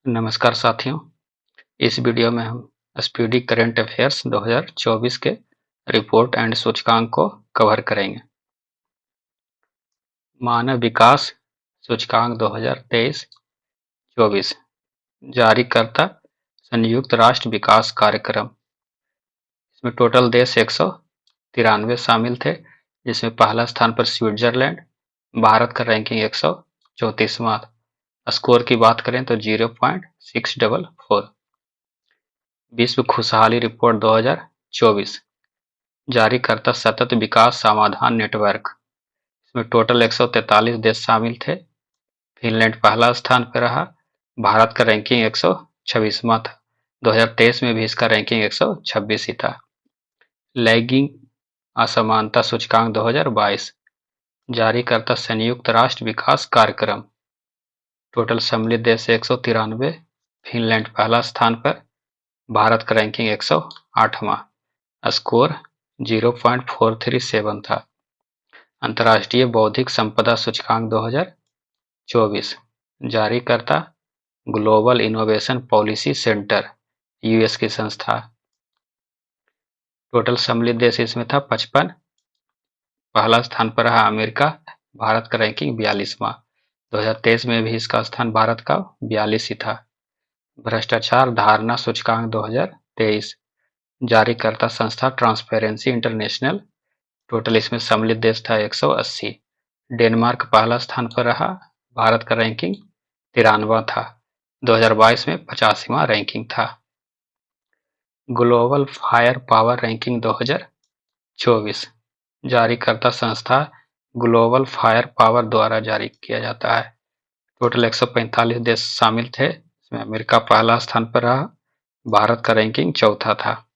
नमस्कार साथियों। इस वीडियो में हम स्पीडी करंट अफेयर्स 2024 के रिपोर्ट एंड सूचकांक को कवर करेंगे। मानव विकास सूचकांक 2023-24 जारीकर्ता संयुक्त राष्ट्र विकास कार्यक्रम। इसमें टोटल देश 193 शामिल थे, जिसमें पहला स्थान पर स्विट्जरलैंड। भारत का रैंकिंग 134वां। स्कोर की बात करें तो 0.644। विश्व खुशहाली रिपोर्ट 2024 जारीकर्ता सतत विकास समाधान नेटवर्क। इसमें टोटल 143 देश शामिल थे। फिनलैंड पहला स्थान पर रहा। भारत का रैंकिंग 126वां था। 2023 में भी इसका रैंकिंग 126 ही था। लैगिंग असमानता सूचकांक 2022 जारीकर्ता संयुक्त राष्ट्र विकास कार्यक्रम। टोटल सम्मिलित देश 193। फिनलैंड पहला स्थान पर। भारत का रैंकिंग 108वां। स्कोर 0.437 था। अंतर्राष्ट्रीय बौद्धिक संपदा सूचकांक 2024 जारीकर्ता global innovation policy centre, US की संस्था। टोटल सम्मिलित देश इसमें था 55। पहला स्थान पर रहा अमेरिका। भारत का रैंकिंग 42वां। 2023 में भी इसका स्थान भारत का 42 ही था। भ्रष्टाचार धारणा सूचकांक 2023 जारीकर्ता संस्था ट्रांसपेरेंसी इंटरनेशनल। टोटल इसमें सम्मिलित देश था 180। डेनमार्क पहला स्थान पर रहा। भारत का रैंकिंग 93वां था। 2022 में 85वां रैंकिंग था। ग्लोबल फायर पावर रैंकिंग 2024 जारीकर्ता संस्था ग्लोबल फायर पावर द्वारा जारी किया जाता है। टोटल 145 देश शामिल थे। इसमें अमेरिका पहला स्थान पर रहा। भारत का रैंकिंग चौथा था।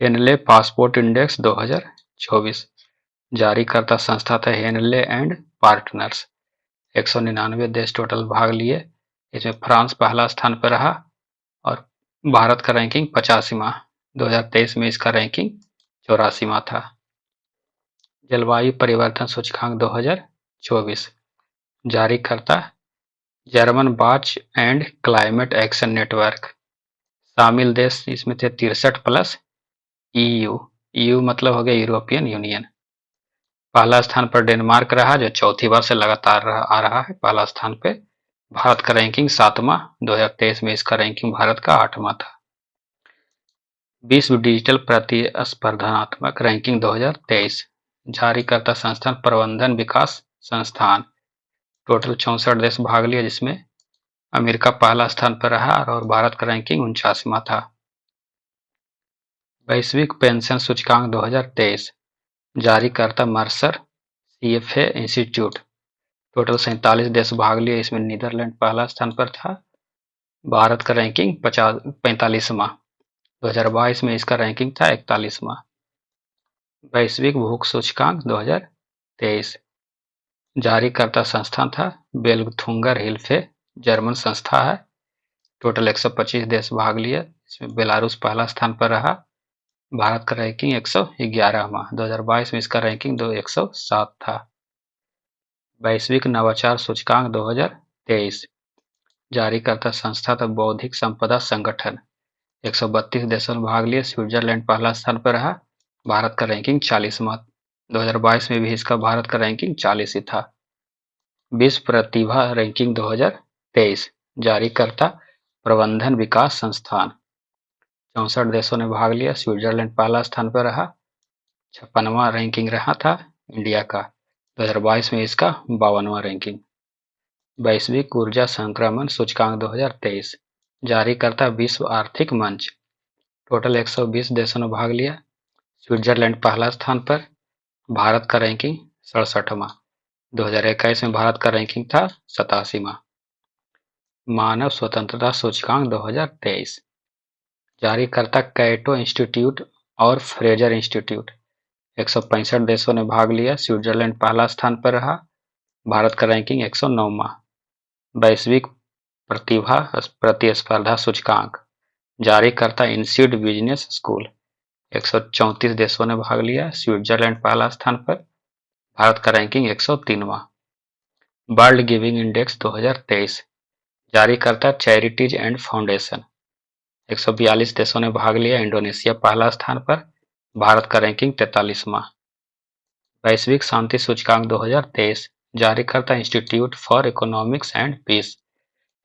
हेनले पासपोर्ट इंडेक्स 2024 जारीकर्ता संस्था था हेनले एंड पार्टनर्स। 199 देश टोटल भाग लिए। इसमें फ्रांस पहला स्थान पर रहा और भारत का रैंकिंग 85वां। 2023 में इसका रैंकिंग 84वां था। जलवायु परिवर्तन सूचकांक 2024 जारीकर्ता जर्मन बाच एंड क्लाइमेट एक्शन नेटवर्क। शामिल देश इसमें थे 63+ ईयू मतलब हो गया यूरोपियन यूनियन। पहला स्थान पर डेनमार्क रहा, जो चौथी बार से लगातार आ रहा है पहला स्थान पे। भारत का रैंकिंग 7वां। 2023 में इसका रैंकिंग भारत का 8वां था। विश्व डिजिटल प्रतिस्पर्धात्मक रैंकिंग 2023 जारीकर्ता संस्थान प्रबंधन विकास संस्थान। टोटल 64 देश भाग लिए, जिसमें अमेरिका पहला स्थान पर रहा और भारत का रैंकिंग 49वां था। वैश्विक पेंशन सूचकांक 2023 जारीकर्ता मर्सर सीएफए इंस्टीट्यूट। टोटल 47 देश भाग लिए। इसमें नीदरलैंड पहला स्थान पर था। भारत का रैंकिंग 45वां। 2022 में इसका रैंकिंग था 41वां। वैश्विक भूख सूचकांक 2023 जारीकर्ता संस्थान था बेल्थुंगर हिल्फे, जर्मन संस्था है। टोटल 125 देश भाग लिए। इसमें बेलारूस पहला स्थान पर रहा। भारत का रैंकिंग 111वां। 2022 में इसका रैंकिंग 107 था। वैश्विक नवाचार सूचकांक 2023 जारीकर्ता संस्था था बौद्धिक संपदा संगठन। 132 देशों में भाग लिए। स्विट्जरलैंड पहला स्थान पर रहा। भारत का रैंकिंग 40वां। 2022 में भी इसका भारत का रैंकिंग 40 ही था। विश्व प्रतिभा रैंकिंग 2023 जारीकर्ता प्रबंधन विकास संस्थान। 64 देशों ने भाग लिया। स्विट्जरलैंड पहला स्थान पर रहा। 56वां रैंकिंग रहा था इंडिया का। 2022 में इसका 52वां रैंकिंग। वैश्विक ऊर्जा संक्रमण सूचकांक 2023 जारीकर्ता विश्व आर्थिक मंच। टोटल 120 देशों ने भाग लिया। स्विट्जरलैंड पहला स्थान पर। भारत का रैंकिंग 67वां। 2021 में भारत का रैंकिंग था 87वां। मानव स्वतंत्रता सूचकांक 2023 जारीकर्ता कैटो इंस्टीट्यूट और फ्रेजर इंस्टीट्यूट। 165 देशों ने भाग लिया। स्विट्जरलैंड पहला स्थान पर रहा। भारत का रैंकिंग 109वां। वैश्विक प्रतिभा प्रतिस्पर्धा सूचकांक जारीकर्ता इंस्टीट्यूट बिजनेस स्कूल। 134 देशों ने भाग लिया। स्विट्जरलैंड पहला स्थान पर। भारत का रैंकिंग 103वां। वर्ल्ड गिविंग इंडेक्स 2023 जारीकर्ता चैरिटीज एंड फाउंडेशन। 142 देशों ने भाग लिया। इंडोनेशिया पहला स्थान पर, भारत का रैंकिंग 43वां। वैश्विक शांति सूचकांक 2023 जारीकर्ता institute for economics and peace.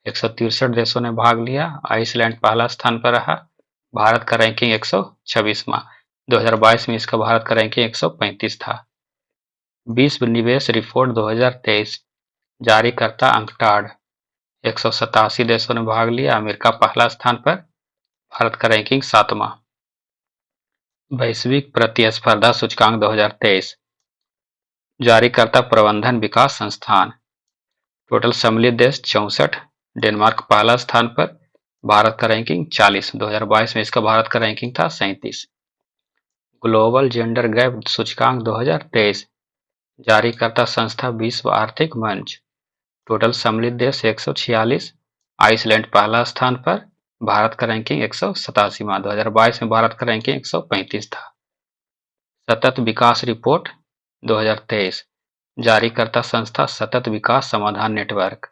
163 देशों ने भाग लिया। आइसलैंड पहला स्थान पर रहा, भारत का रैंकिंग 126वां। 2022 में इसका भारत का रैंकिंग 135 था। विश्व निवेश रिपोर्ट 2023 जारीकर्ता अंकटाड। 187 देशों ने भाग लिया। अमेरिका पहला स्थान पर, भारत का रैंकिंग 7वां। वैश्विक प्रतिस्पर्धा सूचकांक 2023 जारीकर्ता प्रबंधन विकास संस्थान। टोटल सम्मिलित देश 64। डेनमार्क पहला स्थान पर, भारत का रैंकिंग 40। 2022 में इसका भारत का रैंकिंग था 37। ग्लोबल जेंडर गैप सूचकांक 2023 जारीकर्ता संस्था विश्व आर्थिक मंच। टोटल सम्मिलित देश 146। आइसलैंड पहला स्थान पर, भारत का रैंकिंग 187वां। 2022 में भारत का रैंकिंग 135 था। सतत विकास रिपोर्ट 2023 जारीकर्ता संस्था सतत विकास समाधान नेटवर्क।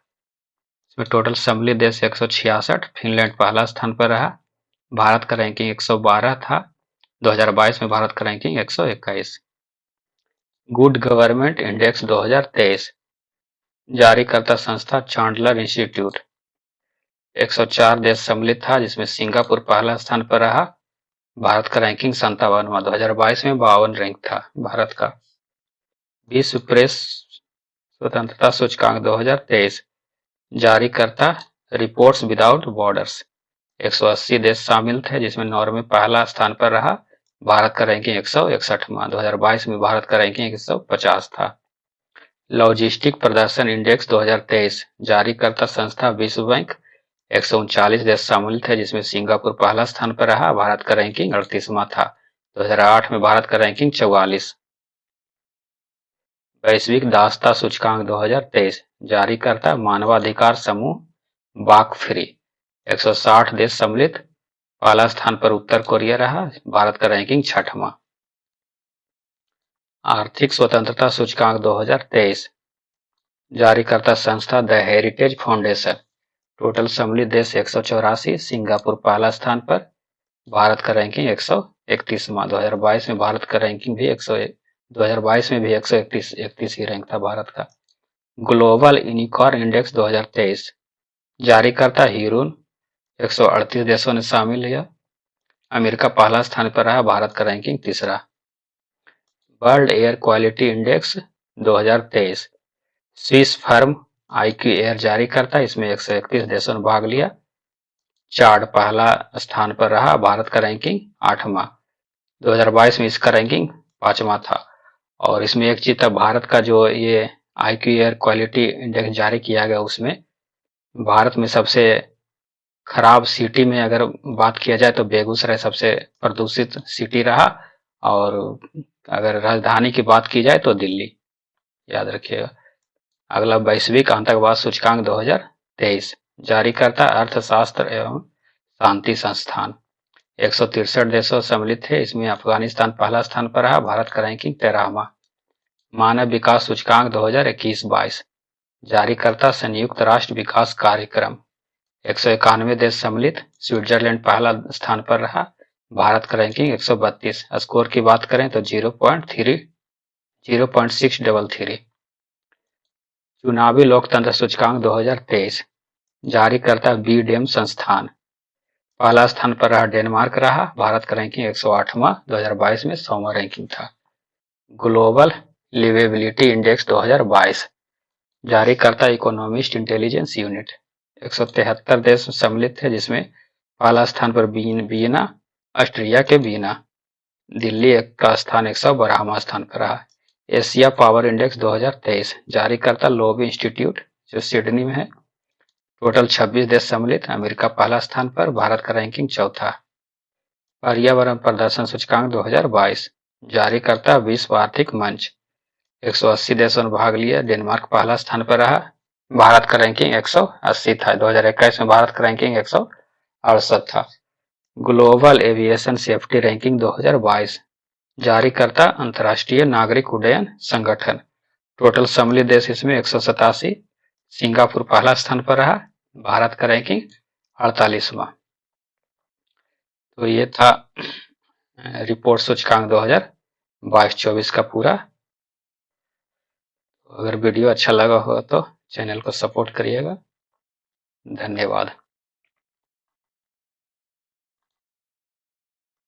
इसमें टोटल सम्मिलित देश 166। फिनलैंड पहला स्थान पर रहा, भारत का रैंकिंग 112 था। 2022 में भारत का रैंकिंग 121। गुड गवर्नमेंट इंडेक्स 2023 जारीकर्ता संस्था चांडलर इंस्टीट्यूट। 104 देश सम्मिलित था, जिसमें सिंगापुर पहला स्थान पर रहा, भारत का रैंकिंग 57वां। 2022 में 52 रैंक था भारत का। विश्व प्रेस स्वतंत्रता सूचकांक 2023 जारीकर्ता रिपोर्ट्स विदाउट बॉर्डर्स। 180 देश शामिल थे, जिसमें नॉर्वे पहला स्थान पर रहा, भारत का रैंकिंग 161वां। 2022 में भारत का रैंकिंग 150 था। लॉजिस्टिक प्रदर्शन इंडेक्स 2023 जारीकर्ता संस्था विश्व बैंक। 139 देश शामिल थे, जिसमें सिंगापुर पहला स्थान पर रहा, भारत का रैंकिंग 38वां था। 2008 में भारत का रैंकिंग 44। वैश्विक दासता सूचकांक 2023 जारीकर्ता मानवाधिकार समूह बाक फ्री। 160 देश सम्मिलित, पहला स्थान पर उत्तर कोरिया रहा, भारत का रैंकिंग 6वां। आर्थिक स्वतंत्रता सूचकांक 2023 जारीकर्ता संस्था द हेरिटेज फाउंडेशन। टोटल सम्मिलित देश 184। सिंगापुर पहला स्थान पर, भारत का रैंकिंग 131वां। 2022 में भारत का रैंकिंग भी 2022 में भी 131 ही रैंक था भारत का। ग्लोबल यूनिकॉर्न इंडेक्स 2023 जारीकर्ता ह्यूरून। 138 देशों ने शामिल लिया। अमेरिका पहला स्थान पर रहा, भारत का रैंकिंग 3रा। World air quality index 2023 Swiss firm IQ air जारी करता, इसमें 131 देशों ने भाग लिया। चार्ड पहला स्थान पर रहा, भारत का रैंकिंग 8वां। 2022 में इसका रैंकिंग 5वां था। और इसमें एक चीज था, भारत का जो ये IQ एयर क्वालिटी इंडेक्स जारी किया गया, उसमें भारत में सबसे खराब सिटी में अगर बात किया जाए तो बेगूसराय सबसे प्रदूषित सिटी रहा, और अगर राजधानी की बात की जाए तो दिल्ली, याद रखिएगा। अगला वैश्विक आतंकवाद सूचकांक 2023 जारी करता अर्थशास्त्र एवं शांति संस्थान। 163 देशों सम्मिलित थे, इसमें अफगानिस्तान पहला स्थान पर रहा, भारत का रैंकिंग 13वां। मानव विकास सूचकांक 2021-22 जारी करता संयुक्त राष्ट्र विकास कार्यक्रम। 191 देश सम्मिलित, स्विट्जरलैंड पहला स्थान पर रहा, भारत का रैंकिंग 132। स्कोर की बात करें तो 0.633। चुनावी लोकतंत्र सूचकांक 2023 जारी करता बीडेम संस्थान। पहला स्थान पर रहा डेनमार्क रहा, भारत का रैंकिंग 108वां। 2022 में 100वां रैंकिंग था। ग्लोबल लिवेबिलिटी इंडेक्स 2022 जारी करता इकोनॉमिस्ट इंटेलिजेंस यूनिट। 173 देश सम्मिलित थे, जिसमें पहला स्थान पर वियना, ऑस्ट्रिया के वियना। दिल्ली का स्थान 112वां स्थान पर रहा। एशिया पावर इंडेक्स 2023 जारी करता लोबी इंस्टीट्यूट, जो सिडनी में है। टोटल 26 देश सम्मिलित, अमेरिका पहला स्थान पर, भारत का रैंकिंग 4था। पर्यावरण प्रदर्शन सूचकांक 2022 जारी करता विश्व आर्थिक मंच। 180 देशों ने भाग लिया, डेनमार्क पहला स्थान पर रहा, भारत का रैंकिंग 180 था। 2021 में भारत का रैंकिंग 168 था। ग्लोबल एविएशन सेफ्टी रैंकिंग 2022 जारी करता अंतर्राष्ट्रीय नागरिक उड्डयन संगठन। टोटल सम्मिलित देश इसमें 187। सिंगापुर पहला स्थान पर रहा, भारत का रैंकिंग 48वां। तो ये था रिपोर्ट सूचकांक 2022-24 का पूरा। अगर वीडियो अच्छा लगा हो तो चैनल को सपोर्ट करिएगा। धन्यवाद।